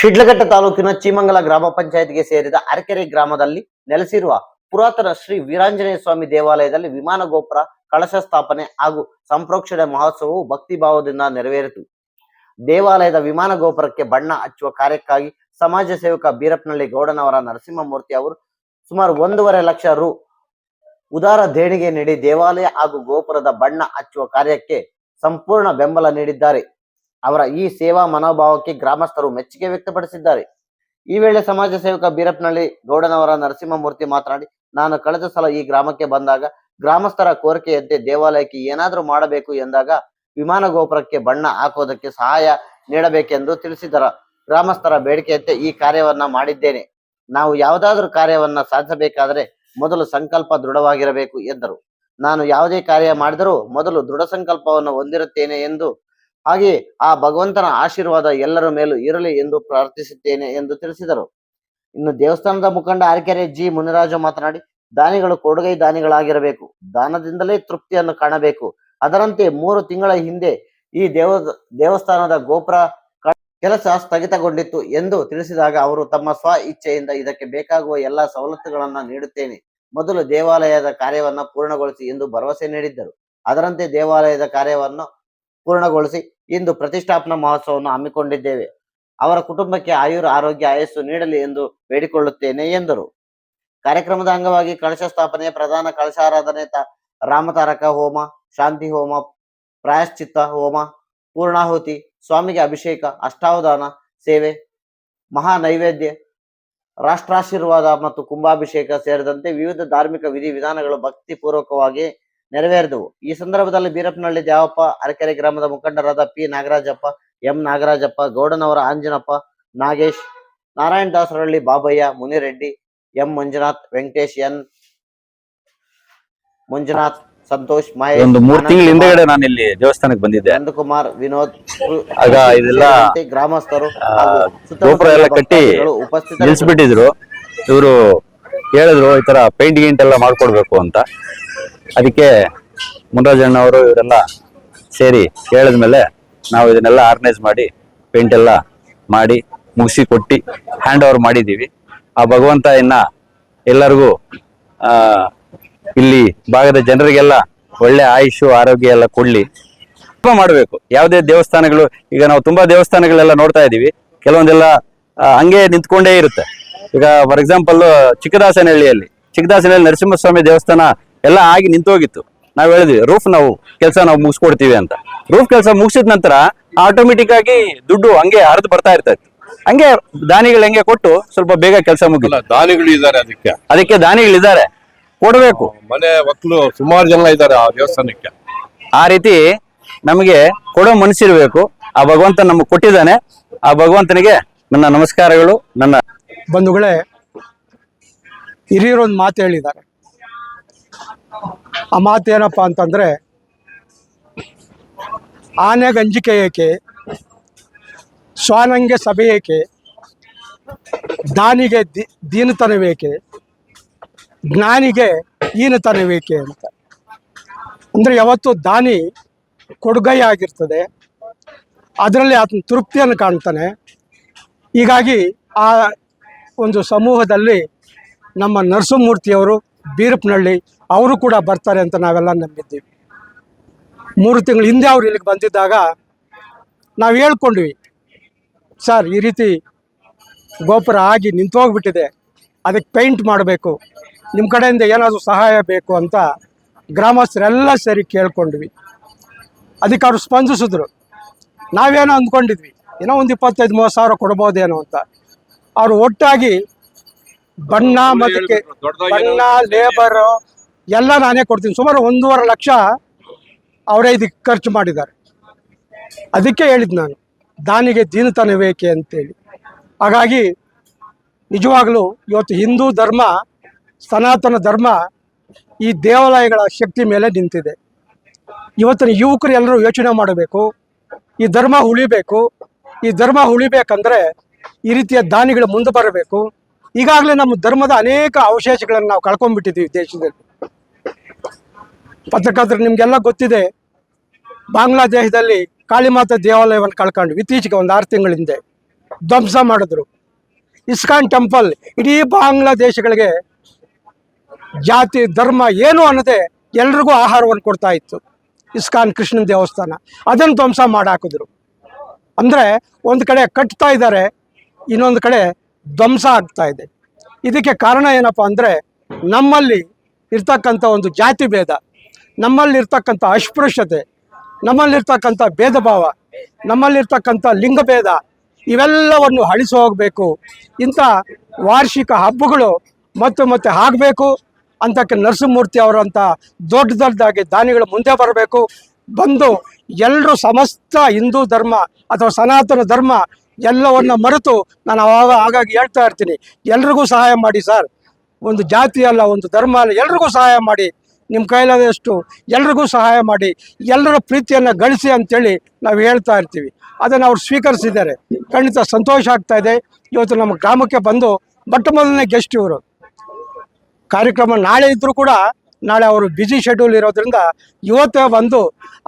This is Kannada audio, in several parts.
ಶಿಡ್ಲಘಟ್ಟ ತಾಲೂಕಿನ ಚೀಮಂಗಲ ಗ್ರಾಮ ಪಂಚಾಯತ್ಗೆ ಸೇರಿದ ಅರಕೆರೆ ಗ್ರಾಮದಲ್ಲಿ ನೆಲೆಸಿರುವ ಪುರಾತನ ಶ್ರೀ ವೀರಾಂಜನೇಯ ಸ್ವಾಮಿ ದೇವಾಲಯದಲ್ಲಿ ವಿಮಾನ ಗೋಪುರ ಕಳಶ ಸ್ಥಾಪನೆ ಹಾಗೂ ಸಂಪ್ರೋಕ್ಷಣೆ ಮಹೋತ್ಸವವು ಭಕ್ತಿ ಭಾವದಿಂದ ನೆರವೇರಿತು. ದೇವಾಲಯದ ವಿಮಾನ ಗೋಪುರಕ್ಕೆ ಬಣ್ಣ ಹಚ್ಚುವ ಕಾರ್ಯಕ್ಕಾಗಿ ಸಮಾಜ ಸೇವಕ ಬೀರಪ್ಪನಹಳ್ಳಿ ಗೌಡನವರ ನರಸಿಂಹಮೂರ್ತಿ ಅವರು ಸುಮಾರು 1.5 ಲಕ್ಷ ರು ಉದಾರ ದೇಣಿಗೆ ನೀಡಿ ದೇವಾಲಯ ಹಾಗೂ ಗೋಪುರದ ಬಣ್ಣ ಹಚ್ಚುವ ಕಾರ್ಯಕ್ಕೆ ಸಂಪೂರ್ಣ ಬೆಂಬಲ ನೀಡಿದ್ದಾರೆ. ಅವರ ಈ ಸೇವಾ ಮನೋಭಾವಕ್ಕೆ ಗ್ರಾಮಸ್ಥರು ಮೆಚ್ಚುಗೆ ವ್ಯಕ್ತಪಡಿಸಿದ್ದಾರೆ. ಈ ವೇಳೆ ಸಮಾಜ ಸೇವಕ ಬೀರಪ್ಪನಹಳ್ಳಿ ಗೌಡನವರ ನರಸಿಂಹಮೂರ್ತಿ ಮಾತನಾಡಿ, ನಾನು ಕಳೆದ ಸಲ ಈ ಗ್ರಾಮಕ್ಕೆ ಬಂದಾಗ ಗ್ರಾಮಸ್ಥರ ಕೋರಿಕೆಯಂತೆ ದೇವಾಲಯಕ್ಕೆ ಏನಾದರೂ ಮಾಡಬೇಕು ಎಂದಾಗ ವಿಮಾನ ಗೋಪುರಕ್ಕೆ ಬಣ್ಣ ಹಾಕೋದಕ್ಕೆ ಸಹಾಯ ನೀಡಬೇಕೆಂದು ತಿಳಿಸಿದರು. ಗ್ರಾಮಸ್ಥರ ಬೇಡಿಕೆಯಂತೆ ಈ ಕಾರ್ಯವನ್ನ ಮಾಡಿದ್ದೇನೆ. ನಾವು ಯಾವುದಾದ್ರೂ ಕಾರ್ಯವನ್ನ ಸಾಧಿಸಬೇಕಾದರೆ ಮೊದಲು ಸಂಕಲ್ಪ ದೃಢವಾಗಿರಬೇಕು ಎಂದರು. ನಾನು ಯಾವುದೇ ಕಾರ್ಯ ಮಾಡಿದರೂ ಮೊದಲು ದೃಢ ಸಂಕಲ್ಪವನ್ನು ಹೊಂದಿರುತ್ತೇನೆ ಎಂದು, ಹಾಗೆ ಆ ಭಗವಂತನ ಆಶೀರ್ವಾದ ಎಲ್ಲರ ಮೇಲೂ ಇರಲಿ ಎಂದು ಪ್ರಾರ್ಥಿಸುತ್ತೇನೆ ಎಂದು ತಿಳಿಸಿದರು. ಇನ್ನು ದೇವಸ್ಥಾನದ ಮುಖಂಡ ಅರಕೆರೆ ಜಿ ಮುನಿರಾಜು ಮಾತನಾಡಿ, ದಾನಿಗಳು ಕೊಡುಗೈ ದಾನಿಗಳಾಗಿರಬೇಕು, ದಾನದಿಂದಲೇ ತೃಪ್ತಿಯನ್ನು ಕಾಣಬೇಕು. ಅದರಂತೆ 3 ತಿಂಗಳ ಹಿಂದೆ ಈ ದೇವಸ್ಥಾನದ ಗೋಪುರ ಕೆಲಸ ಸ್ಥಗಿತಗೊಂಡಿತ್ತು ಎಂದು ತಿಳಿಸಿದಾಗ ಅವರು ತಮ್ಮ ಸ್ವ ಇಚ್ಛೆಯಿಂದ ಇದಕ್ಕೆ ಬೇಕಾಗುವ ಎಲ್ಲಾ ಸವಲತ್ತುಗಳನ್ನ ನೀಡುತ್ತೇನೆ, ಮೊದಲು ದೇವಾಲಯದ ಕಾರ್ಯವನ್ನ ಪೂರ್ಣಗೊಳಿಸಿ ಎಂದು ಭರವಸೆ ನೀಡಿದ್ದರು. ಅದರಂತೆ ದೇವಾಲಯದ ಕಾರ್ಯವನ್ನು ಪೂರ್ಣಗೊಳಿಸಿ ಇಂದು ಪ್ರತಿಷ್ಠಾಪನಾ ಮಹೋತ್ಸವವನ್ನು ಹಮ್ಮಿಕೊಂಡಿದ್ದೇವೆ. ಅವರ ಕುಟುಂಬಕ್ಕೆ ಆಯುರ್ ಆರೋಗ್ಯ ಆಯಸ್ಸು ನೀಡಲಿ ಎಂದು ಬೇಡಿಕೊಳ್ಳುತ್ತೇನೆ ಎಂದರು. ಕಾರ್ಯಕ್ರಮದ ಅಂಗವಾಗಿ ಕಳಶ ಸ್ಥಾಪನೆ, ಪ್ರಧಾನ ಕಳಶಾರಾಧನೆ, ರಾಮತಾರಕ ಹೋಮ, ಶಾಂತಿ ಹೋಮ, ಪ್ರಾಯಶ್ಚಿತ್ತ ಹೋಮ, ಪೂರ್ಣಾಹುತಿ, ಸ್ವಾಮಿಗೆ ಅಭಿಷೇಕ, ಅಷ್ಟಾವಧಾನ ಸೇವೆ, ಮಹಾ ನೈವೇದ್ಯ, ರಾಷ್ಟ್ರಾಶೀರ್ವಾದ ಮತ್ತು ಕುಂಭಾಭಿಷೇಕ ಸೇರಿದಂತೆ ವಿವಿಧ ಧಾರ್ಮಿಕ ವಿಧಿ ವಿಧಾನಗಳು ಭಕ್ತಿ ಪೂರ್ವಕವಾಗಿ ನೆರವೇರಿದವು. ಈ ಸಂದರ್ಭದಲ್ಲಿ ಬೀರಪ್ಪನಹಳ್ಳಿ ದ್ಯಾವಪ್ಪ, ಅರಕೆರೆ ಗ್ರಾಮದ ಮುಖಂಡರಾದ ಪಿ ನಾಗರಾಜಪ್ಪ, ಎಂ ನಾಗರಾಜಪ್ಪ, ಗೌಡನವರ ಆಂಜನಪ್ಪ, ನಾಗೇಶ್, ನಾರಾಯಣ ದಾಸರಹಳ್ಳಿ ಬಾಬಯ್ಯ, ಮುನಿರೆಡ್ಡಿ, ಎಂ ಮಂಜುನಾಥ್, ವೆಂಕಟೇಶ್, ಎನ್ ಮಂಜುನಾಥ್, ಸಂತೋಷ್, ಮಹೇಶ್, ಒಂದು 3 ತಿಂಗಳ ಹಿಂದೆಗಡೆ ನಾನು ಇಲ್ಲಿ ದೇವಸ್ಥಾನಕ್ಕೆ ಬಂದಿದ್ದೆ. ನಂದಕುಮಾರ್, ವಿನೋದ್, ಆಗ ಇದೆಲ್ಲ ಗ್ರಾಮಸ್ಥರು ಗೋಪುರ ಎಲ್ಲ ಕಟ್ಟಿ ನಿಲ್ಸ್ಬಿಟ್ಟಿದ್ರು. ಇವರು ಹೇಳಿದ್ರು ಈ ತರ ಪೇಂಟ್ ಗಿಂಟ್ ಎಲ್ಲ ಮಾಡ್ಕೊಡ್ಬೇಕು ಅಂತ. ಅದಕ್ಕೆ ಮುನರಾಜಣ್ಣ ಅವರು ಇವರೆಲ್ಲ ಸೇರಿ ಹೇಳಿದ್ಮೇಲೆ ನಾವು ಇದನ್ನೆಲ್ಲ ಆರ್ಗನೈಸ್ ಮಾಡಿ ಪೇಂಟ್ ಎಲ್ಲ ಮಾಡಿ ಮುಗಿಸಿ ಕೊಟ್ಟು ಹ್ಯಾಂಡ್ ಓವರ್ ಮಾಡಿದ್ದೀವಿ. ಆ ಭಗವಂತ ಇನ್ನ ಎಲ್ಲರಿಗೂ ಇಲ್ಲಿ ಭಾಗದ ಜನರಿಗೆಲ್ಲ ಒಳ್ಳೆ ಆಯುಷು ಆರೋಗ್ಯ ಎಲ್ಲ ಕೊಡ್ಲಿ. ಮಾಡಬೇಕು ಯಾವುದೇ ದೇವಸ್ಥಾನಗಳು, ಈಗ ನಾವು ತುಂಬಾ ದೇವಸ್ಥಾನಗಳೆಲ್ಲ ನೋಡ್ತಾ ಇದೀವಿ, ಕೆಲವೊಂದೆಲ್ಲ ಹಂಗೆ ನಿಂತ್ಕೊಂಡೇ ಇರುತ್ತೆ. ಈಗ ಫಾರ್ ಎಕ್ಸಾಂಪಲ್ ಚಿಕ್ಕದಾಸನಹಳ್ಳಿಯಲ್ಲಿ ನರಸಿಂಹಸ್ವಾಮಿ ದೇವಸ್ಥಾನ ಎಲ್ಲ ಆಗಿ ನಿಂತೋಗಿತ್ತು. ನಾವ್ ಹೇಳಿದ್ವಿ ರೂಫ್ ಕೆಲಸ ನಾವು ಮುಗಿಸ್ಕೊಡ್ತೀವಿ ಅಂತ. ರೂಫ್ ಕೆಲಸ ಮುಗಿಸಿದ ನಂತರ ಆಟೋಮೆಟಿಕ್ ಆಗಿ ದುಡ್ಡು ಹಂಗೆ ಹರಿದು ಬರ್ತಾ ಇರ್ತಾ ಇತ್ತು. ಹಂಗೆ ದಾನಿಗಳು ಹೆಂಗೆ ಕೊಟ್ಟು ಸ್ವಲ್ಪ ಬೇಗ ಕೆಲಸ ಮುಗಿಲ್ಲ. ದಾನಿಗಳು ಇದ್ದಾರೆ, ಅದಕ್ಕೆ ದಾನಿಗಳಿದ್ದಾರೆ, ಕೊಡ್ಬೇಕು. ಮನೆ ಮಕ್ಕಳು ಸುಮಾರು ಜನ ಇದ್ದಾರೆ ಆ ದೇವಸ್ಥಾನಕ್ಕೆ. ಆ ರೀತಿ ನಮಗೆ ಕೊಡೋ ಮನಸ್ಸಿರ್ಬೇಕು. ಆ ಭಗವಂತ ನಮಗೆ ಕೊಟ್ಟಿದ್ದಾನೆ. ಆ ಭಗವಂತನಿಗೆ ನನ್ನ ನಮಸ್ಕಾರಗಳು. ನನ್ನ ಬಂಧುಗಳೇ, ಹಿರಿಯರೊಂದು ಮಾತು ಹೇಳಿದ್ದಾರೆ. ಆ ಮಾತು ಏನಪ್ಪ ಅಂತಂದ್ರೆ, ಆನೆಗೆ ಅಂಜಿಕೆ ಏಕೆ, ಶ್ವಾನಂಗೆ ಸಭೆ ಏಕೆ, ದಾನಿಗೆ ದೀನತನವೇಕೆ, ಜ್ಞಾನಿಗೆ ಹೀನತನವೇಕೆ ಅಂತ. ಅಂದರೆ ಯಾವತ್ತು ದಾನಿ ಕೊಡುಗೈ ಆಗಿರ್ತದೆ, ಅದರಲ್ಲಿ ಆತನ ತೃಪ್ತಿಯನ್ನು ಕಾಣ್ತಾನೆ. ಹೀಗಾಗಿ ಆ ಒಂದು ಸಮೂಹದಲ್ಲಿ ನಮ್ಮ ನರಸಿಂಹಮೂರ್ತಿಯವರು, ಬೀರಪ್ಪನಹಳ್ಳಿ ಅವರು ಕೂಡ ಬರ್ತಾರೆ ಅಂತ ನಾವೆಲ್ಲ ನಂಬಿದ್ದೀವಿ. 3 ತಿಂಗಳ ಹಿಂದೆ ಅವ್ರು ಇಲ್ಲಿಗೆ ಬಂದಿದ್ದಾಗ ನಾವು ಹೇಳ್ಕೊಂಡ್ವಿ, ಸರ್ ಈ ರೀತಿ ಗೋಪುರ ಆಗಿ ನಿಂತೋಗ್ಬಿಟ್ಟಿದೆ, ಅದಕ್ಕೆ ಪೇಂಟ್ ಮಾಡಬೇಕು, ನಿಮ್ಮ ಕಡೆಯಿಂದ ಏನಾದರೂ ಸಹಾಯ ಬೇಕು ಅಂತ ಗ್ರಾಮಸ್ಥರೆಲ್ಲ ಸೇರಿ ಕೇಳ್ಕೊಂಡ್ವಿ. ಅದಕ್ಕೆ ಅವರು ಸ್ಪಂದಿಸಿದ್ರು. ನಾವೇನೋ ಅಂದ್ಕೊಂಡಿದ್ವಿ, ಏನೋ ಒಂದು 25-30 ಸಾವಿರ ಕೊಡ್ಬೋದೇನೋ ಅಂತ. ಅವರು ಒಟ್ಟಾಗಿ ಬಣ್ಣ ಮತ್ತು ಬಣ್ಣ, ಲೇಬರು ಎಲ್ಲ ನಾನೇ ಕೊಡ್ತೀನಿ, ಸುಮಾರು 1.5 ಲಕ್ಷ ಅವರೇ ಇದಕ್ಕೆ ಖರ್ಚು ಮಾಡಿದ್ದಾರೆ. ಅದಕ್ಕೆ ಹೇಳಿದ್ದು ನಾನು, ದಾನಿಗೆ ದೀನತನವೇಕೆ ಅಂತೇಳಿ. ಹಾಗಾಗಿ ನಿಜವಾಗಲೂ ಇವತ್ತು ಹಿಂದೂ ಧರ್ಮ, ಸನಾತನ ಧರ್ಮ ಈ ದೇವಾಲಯಗಳ ಶಕ್ತಿ ಮೇಲೆ ನಿಂತಿದೆ. ಇವತ್ತಿನ ಯುವಕರು ಎಲ್ಲರೂ ಯೋಚನೆ ಮಾಡಬೇಕು, ಈ ಧರ್ಮ ಉಳಿಬೇಕು. ಈ ಧರ್ಮ ಉಳಿಬೇಕಂದ್ರೆ ಈ ರೀತಿಯ ದಾನಿಗಳು ಮುಂದೆ ಬರಬೇಕು. ಈಗಾಗಲೇ ನಮ್ಮ ಧರ್ಮದ ಅನೇಕ ಅವಶೇಷಗಳನ್ನು ನಾವು ಕಳ್ಕೊಂಡ್ಬಿಟ್ಟಿದ್ದೀವಿ ದೇಶದಲ್ಲಿ. ಪತ್ರಕರ್ತರು ನಿಮಗೆಲ್ಲ ಗೊತ್ತಿದೆ, ಬಾಂಗ್ಲಾದೇಶದಲ್ಲಿ ಕಾಳಿಮಾತಾ ದೇವಾಲಯವನ್ನು ಕಳ್ಕೊಂಡ್ವಿ ಇತ್ತೀಚೆಗೆ, ಒಂದು 6 ತಿಂಗಳ ಹಿಂದೆ. ಧ್ವಂಸ ಮಾಡಿದ್ರು. ಇಸ್ಕಾನ್ ಟೆಂಪಲ್ ಇಡೀ ಬಾಂಗ್ಲಾದೇಶಗಳಿಗೆ ಜಾತಿ ಧರ್ಮ ಏನು ಅನ್ನದೆ ಎಲ್ರಿಗೂ ಆಹಾರವನ್ನು ಕೊಡ್ತಾ ಇತ್ತು. ಇಸ್ಕಾನ್ ಕೃಷ್ಣನ ದೇವಸ್ಥಾನ ಅದನ್ನು ಧ್ವಂಸ ಮಾಡಾಕಿದ್ರು. ಅಂದರೆ ಒಂದು ಕಡೆ ಕಟ್ತಾ ಇದ್ದಾರೆ, ಇನ್ನೊಂದು ಕಡೆ ಧ್ವಂಸ ಆಗ್ತಾ ಇದೆ. ಇದಕ್ಕೆ ಕಾರಣ ಏನಪ್ಪ ಅಂದರೆ ನಮ್ಮಲ್ಲಿ ಇರ್ತಕ್ಕಂಥ ಒಂದು ಜಾತಿ ಭೇದ, ನಮ್ಮಲ್ಲಿರ್ತಕ್ಕಂಥ ಅಸ್ಪೃಶ್ಯತೆ, ನಮ್ಮಲ್ಲಿರ್ತಕ್ಕಂಥ ಭೇದ ಭಾವ, ನಮ್ಮಲ್ಲಿರ್ತಕ್ಕಂಥ ಲಿಂಗಭೇದ ಇವೆಲ್ಲವನ್ನು ಅಳಿಸಿ ಹೋಗಬೇಕು. ಇಂಥ ವಾರ್ಷಿಕ ಹಬ್ಬಗಳು ಮತ್ತೆ ಆಗಬೇಕು ಅಂತಕ್ಕೆ ನರಸಿಂಹಮೂರ್ತಿ ಅವರಂಥ ದೊಡ್ಡದಾಗಿ ದಾನಿಗಳು ಮುಂದೆ ಬರಬೇಕು. ಬಂದು ಎಲ್ಲರೂ ಸಮಸ್ತ ಹಿಂದೂ ಧರ್ಮ ಅಥವಾ ಸನಾತನ ಧರ್ಮ ಎಲ್ಲವನ್ನು ಮರೆತು, ನಾನು ಹಾಗಾಗಿ ಹೇಳ್ತಾ ಇರ್ತೀನಿ, ಎಲ್ರಿಗೂ ಸಹಾಯ ಮಾಡಿ ಸರ್. ಒಂದು ಜಾತಿ ಅಲ್ಲ, ಒಂದು ಧರ್ಮ ಅಲ್ಲ, ಎಲ್ರಿಗೂ ಸಹಾಯ ಮಾಡಿ. ನಿಮ್ಮ ಕೈಲಾದಷ್ಟು ಎಲ್ರಿಗೂ ಸಹಾಯ ಮಾಡಿ, ಎಲ್ಲರ ಪ್ರೀತಿಯನ್ನು ಗಳಿಸಿ ಅಂತೇಳಿ ನಾವು ಹೇಳ್ತಾ ಇರ್ತೀವಿ. ಅದನ್ನು ಅವ್ರು ಸ್ವೀಕರಿಸಿದ್ದಾರೆ. ಖಂಡಿತ ಸಂತೋಷ ಆಗ್ತಾ ಇದೆ. ಇವತ್ತು ನಮ್ಮ ಗ್ರಾಮಕ್ಕೆ ಬಂದು ಮೊದಲನೇ ಗೆಸ್ಟ್ ಇವರು. ಕಾರ್ಯಕ್ರಮ ನಾಳೆ ಇದ್ದರೂ ಕೂಡ ನಾಳೆ ಅವರು ಬ್ಯುಸಿ ಶೆಡ್ಯೂಲ್ ಇರೋದ್ರಿಂದ ಇವತ್ತೇ ಬಂದು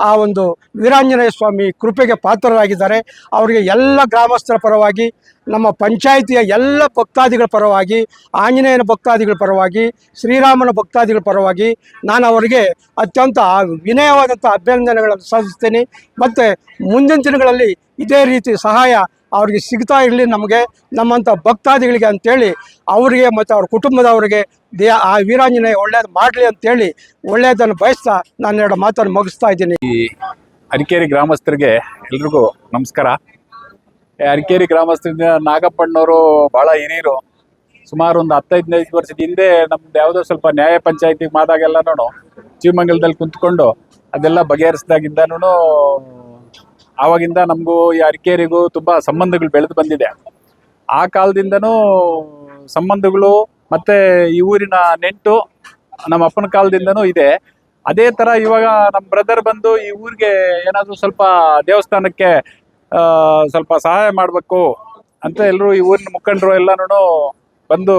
ಆ ಒಂದು ವೀರಾಂಜನೇಯ ಸ್ವಾಮಿ ಕೃಪೆಗೆ ಪಾತ್ರರಾಗಿದ್ದಾರೆ. ಅವರಿಗೆ ಎಲ್ಲ ಗ್ರಾಮಸ್ಥರ ಪರವಾಗಿ, ನಮ್ಮ ಪಂಚಾಯಿತಿಯ ಎಲ್ಲ ಭಕ್ತಾದಿಗಳ ಪರವಾಗಿ, ಆಂಜನೇಯನ ಭಕ್ತಾದಿಗಳ ಪರವಾಗಿ, ಶ್ರೀರಾಮನ ಭಕ್ತಾದಿಗಳ ಪರವಾಗಿ ನಾನು ಅವರಿಗೆ ಅತ್ಯಂತ ವಿನಯವಾದಂಥ ಅಭಿನಂದನೆಗಳನ್ನು ಸಲ್ಲಿಸ್ತೀನಿ. ಮತ್ತು ಮುಂದಿನ ದಿನಗಳಲ್ಲಿ ಇದೇ ರೀತಿ ಸಹಾಯ ಅವ್ರಿಗೆ ಸಿಗ್ತಾ ಇರಲಿ, ನಮಗೆ ನಮ್ಮಂಥ ಭಕ್ತಾದಿಗಳಿಗೆ ಅಂತೇಳಿ ಅವರಿಗೆ ಮತ್ತು ಅವ್ರ ಕುಟುಂಬದವರಿಗೆ ಆ ವೀರಾಂಜನೇಯ ಒಳ್ಳೇದು ಮಾಡಲಿ ಅಂತೇಳಿ ಒಳ್ಳೆಯದನ್ನು ಬಯಸ್ತಾ ನಾನು ಎರಡು ಮಾತನ್ನು ಮುಗಿಸ್ತಾ ಇದ್ದೀನಿ. ಈ ಅರಕೇರಿ ಗ್ರಾಮಸ್ಥರಿಗೆ ಎಲ್ರಿಗೂ ನಮಸ್ಕಾರ. ಅರಕೇರಿ ಗ್ರಾಮಸ್ಥರಿಂದ ನಾಗಪ್ಪಣ್ಣವರು ಭಾಳ ಹಿರಿಯರು. ಸುಮಾರು ಒಂದು 15 ವರ್ಷದ ಹಿಂದೆ ನಮ್ದು ಯಾವುದೋ ಸ್ವಲ್ಪ ನ್ಯಾಯ ಪಂಚಾಯತಿಗೆ ಮಾದಾಗೆಲ್ಲನೂ ಜೀವಮಂಗಲದಲ್ಲಿ ಕುಂತ್ಕೊಂಡು ಅದೆಲ್ಲ ಬಗೆಹರಿಸಿದಾಗಿಂದನೂ ಆವಾಗಿಂದ ನಮಗೂ ಈ ಅರಕೇರಿಗೂ ತುಂಬ ಸಂಬಂಧಗಳು ಬೆಳೆದು ಬಂದಿದೆ. ಆ ಕಾಲದಿಂದನೂ ಸಂಬಂಧಗಳು ಮತ್ತು ಈ ಊರಿನ ನೆಂಟು ನಮ್ಮ ಅಪ್ಪನ ಕಾಲದಿಂದನೂ ಇದೆ. ಅದೇ ಥರ ಇವಾಗ ನಮ್ಮ ಬ್ರದರ್ ಬಂದು ಈ ಊರಿಗೆ ಏನಾದರೂ ಸ್ವಲ್ಪ ದೇವಸ್ಥಾನಕ್ಕೆ ಸ್ವಲ್ಪ ಸಹಾಯ ಮಾಡಬೇಕು ಅಂತ ಎಲ್ಲರೂ ಈ ಊರಿನ ಮುಖಂಡರು ಎಲ್ಲನೂ ಬಂದು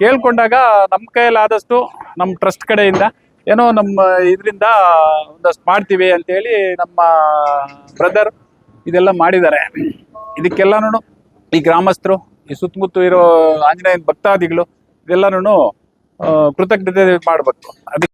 ಕೇಳ್ಕೊಂಡಾಗ ನಮ್ಮ ಕೈಯಲ್ಲಾದಷ್ಟು ನಮ್ಮ ಟ್ರಸ್ಟ್ ಕಡೆಯಿಂದ ಏನೋ ನಮ್ಮ ಇದರಿಂದ ಒಂದಷ್ಟು ಮಾಡ್ತೀವಿ ಅಂತೇಳಿ ನಮ್ಮ ಬ್ರದರ್ ಇದೆಲ್ಲ ಮಾಡಿದ್ದಾರೆ. ಇದಕ್ಕೆಲ್ಲನೂ ಈ ಗ್ರಾಮಸ್ಥರು, ಈ ಸುತ್ತಮುತ್ತ ಇರೋ ಆಂಜನೇಯನ ಭಕ್ತಾದಿಗಳು ಇದೆಲ್ಲನೂ ಕೃತಜ್ಞತೆ ಮಾಡಬೇಕು. ಅದಕ್ಕೆ